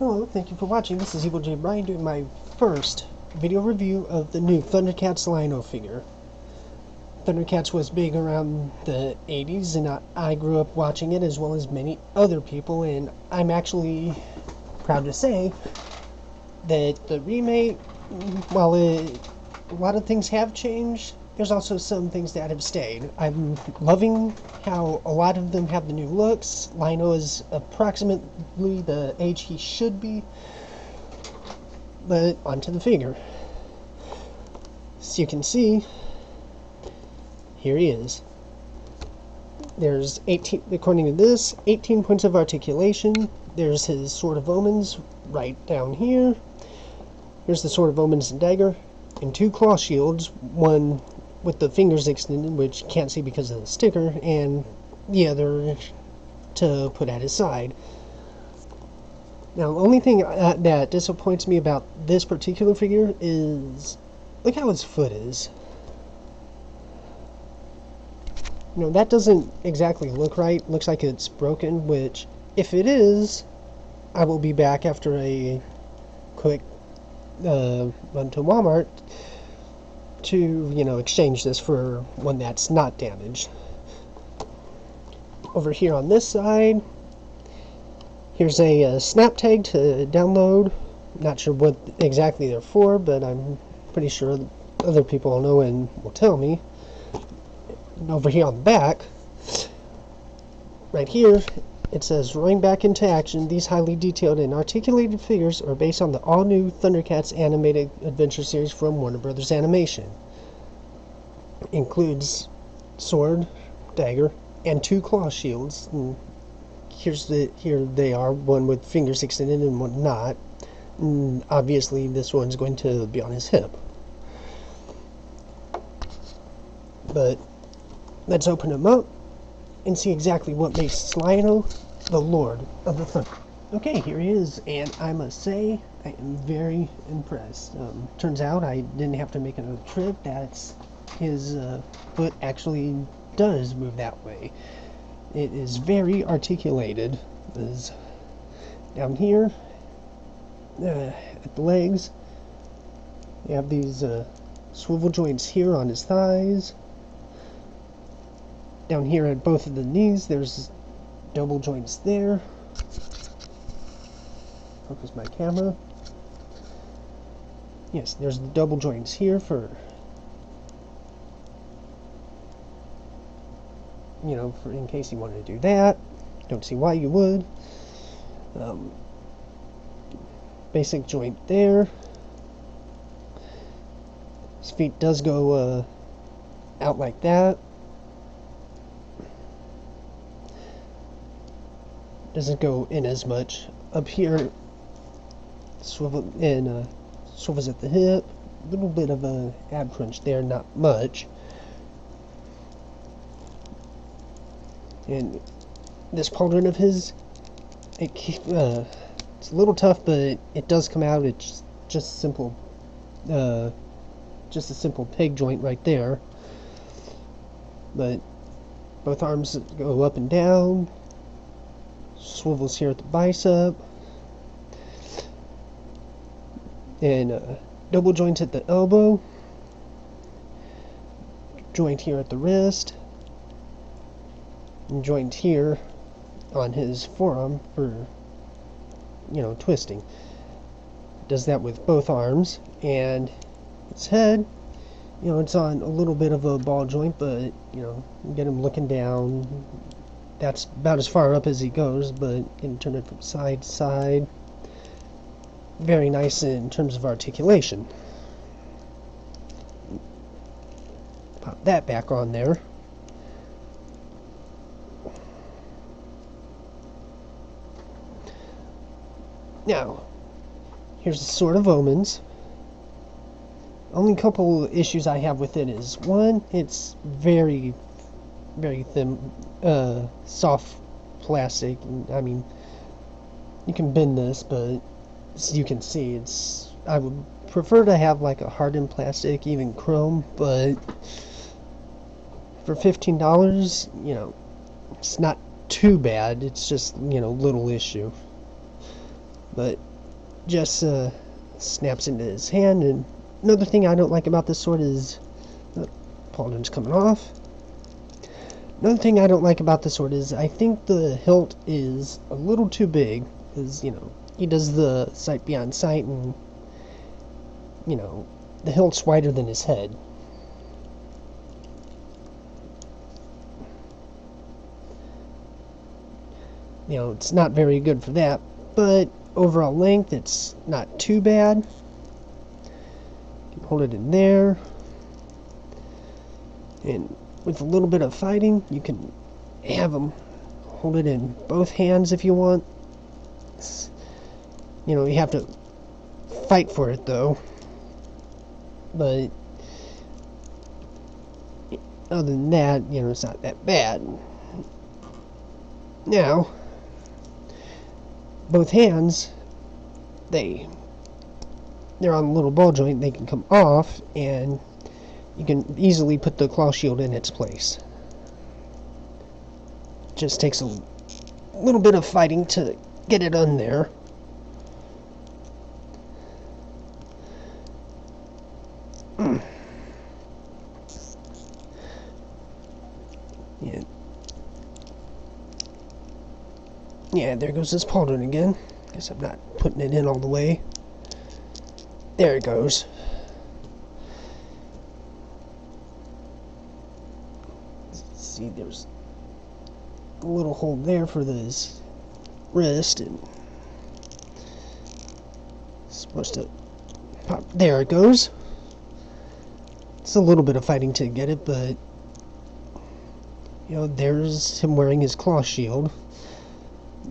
Hello, thank you for watching. This is Evil J. Brian doing my first video review of the new Thundercats Lino figure. Thundercats was big around the 80s, and I grew up watching it as well as many other people, and I'm actually proud to say that the remake, while a lot of things have changed, there's also some things that have stayed. I'm loving how a lot of them have the new looks. Lino is approximately the age he should be. But onto the figure. As you can see, here he is. There's 18, according to this, 18 points of articulation. There's his Sword of Omens right down here. Here's the Sword of Omens and dagger. And 2 claw shields, one with the fingers extended, which you can't see because of the sticker, and the other to put at his side. Now, the only thing that disappoints me about this particular figure is, look how his foot is. You know, that doesn't exactly look right. Looks like it's broken, which, if it is, I will be back after a quick run to Walmart to, you know, exchange this for one that's not damaged. Over here on this side, here's a snap tag to download. Not sure what exactly they're for, but I'm pretty sure other people will know and will tell me. And over here on the back, right here, it says, "Rolling back into action, these highly detailed and articulated figures are based on the all-new Thundercats animated adventure series from Warner Brothers Animation. Includes sword, dagger, and 2 claw shields." And here they are, one with fingers extended and one not. And obviously this one's going to be on his hip. But let's open him up and see exactly what makes Lino the Lord of the Thunder. Okay, here he is, and I must say, I am very impressed. Turns out I didn't have to make another trip. That's his foot actually does move that way. It is very articulated. Is down here at the legs. You have these swivel joints here on his thighs. Down here at both of the knees, there's double joints there. Focus my camera. Yes, there's the double joints here for, you know, for in case you wanted to do that. Don't see why you would. Basic joint there. His feet does go out like that. Doesn't go in as much. Up here, swivel and swivels at the hip. A little bit of a ab crunch there, not much. And this pauldron of his, it's a little tough, but it does come out. It's just simple, just a simple peg joint right there. But both arms go up and down. Swivels here at the bicep, and double joints at the elbow, joint here at the wrist, and joint here on his forearm for, you know, twisting. Does that with both arms. And his head, you know, it's on a little bit of a ball joint, but, you know, you get him looking down. That's about as far up as he goes, but you can turn it from side to side. Very nice in terms of articulation. Pop that back on there. Now, here's the Sword of Omens. Only couple issues I have with it is, one, it's very thin, soft plastic. I mean, you can bend this, but as you can see, it's, I would prefer to have like a hardened plastic, even chrome, but for $15, you know, it's not too bad. It's just, you know, little issue. But just snaps into his hand. And another thing I don't like about this sword is pauldron's coming off. Another thing I don't like about the sword is I think the hilt is a little too big, because, you know, he does the sight beyond sight, and, you know, the hilt's wider than his head. You know, it's not very good for that, but overall length, it's not too bad. You can hold it in there, and with a little bit of fighting, you can have him hold it in both hands if you want. You know, you have to fight for it though. But other than that, you know, it's not that bad. Now, both hands, they're on a little ball joint. They can come off, and you can easily put the claw shield in its place. Just takes a little bit of fighting to get it on there. Yeah, there goes this pauldron again. Guess I'm not putting it in all the way. There it goes. See, there's a little hole there for this wrist, and it's supposed to pop. There it goes. It's a little bit of fighting to get it, but you know, there's him wearing his claw shield.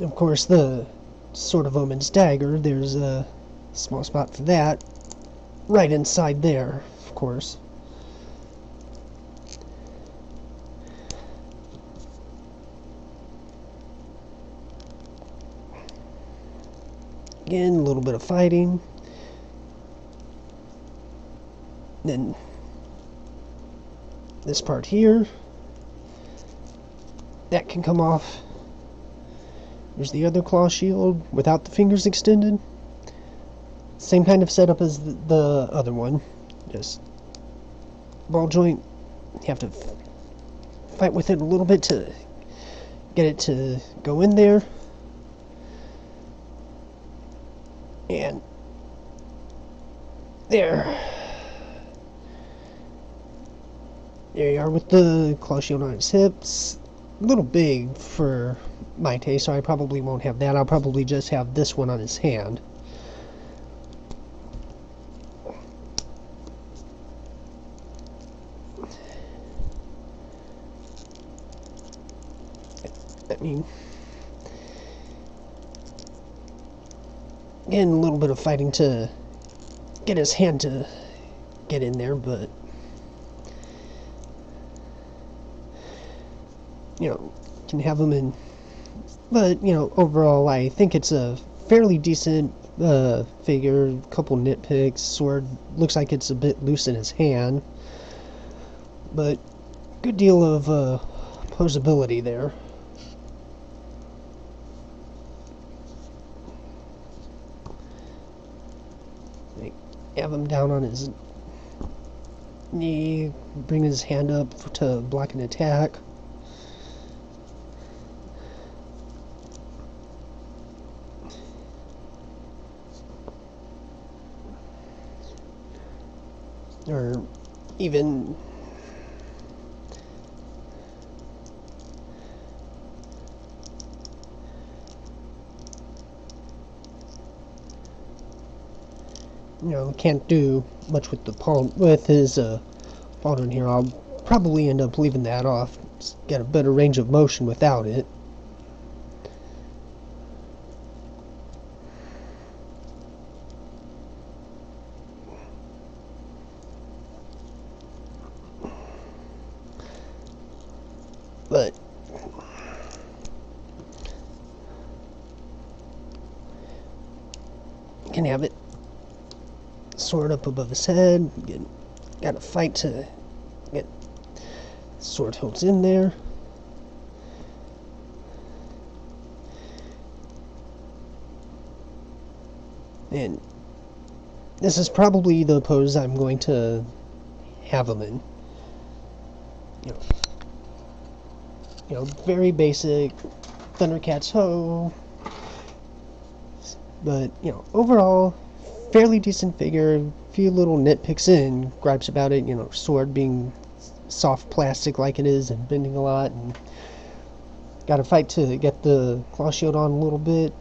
Of course, the Sword of Omen's dagger, there's a small spot for that right inside there, of course. Again, a little bit of fighting. Then this part here, that can come off. There's the other claw shield without the fingers extended. Same kind of setup as the other one. Just ball joint. You have to fight with it a little bit to get it to go in there. And there you are with the claw shield on his hips. A little big for my taste, so I probably won't have that. I'll probably just have this one on his hand. I mean, again, a little bit of fighting to get his hand to get in there, but you know, can have him in. But you know, overall, I think it's a fairly decent figure. A couple nitpicks. Sword looks like it's a bit loose in his hand, but good deal of posability there. Have him down on his knee, bring his hand up to block an attack. Or even you know, can't do much with his pauldron here. I'll probably end up leaving that off. Just get a better range of motion without it. But you can have it sword up above his head. Got to fight to get sword hilts in there. And this is probably the pose I'm going to have him in. Very basic Thundercats ho, but overall, fairly decent figure. Few little nitpicks and gripes about it. Sword being soft plastic like it is and bending a lot, and got to fight to get the claw shield on a little bit.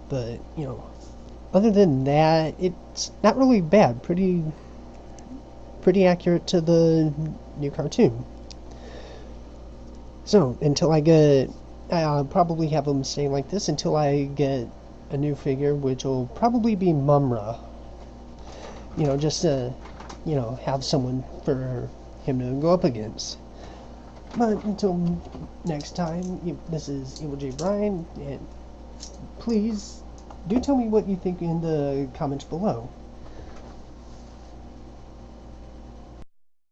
But other than that, it's not really bad. Pretty accurate to the new cartoon. So I'll probably have them stay like this until I get a new figure, which will probably be Mumra. Just to, have someone for him to go up against. But until next time, this is Evil J. Brian, and please do tell me what you think in the comments below.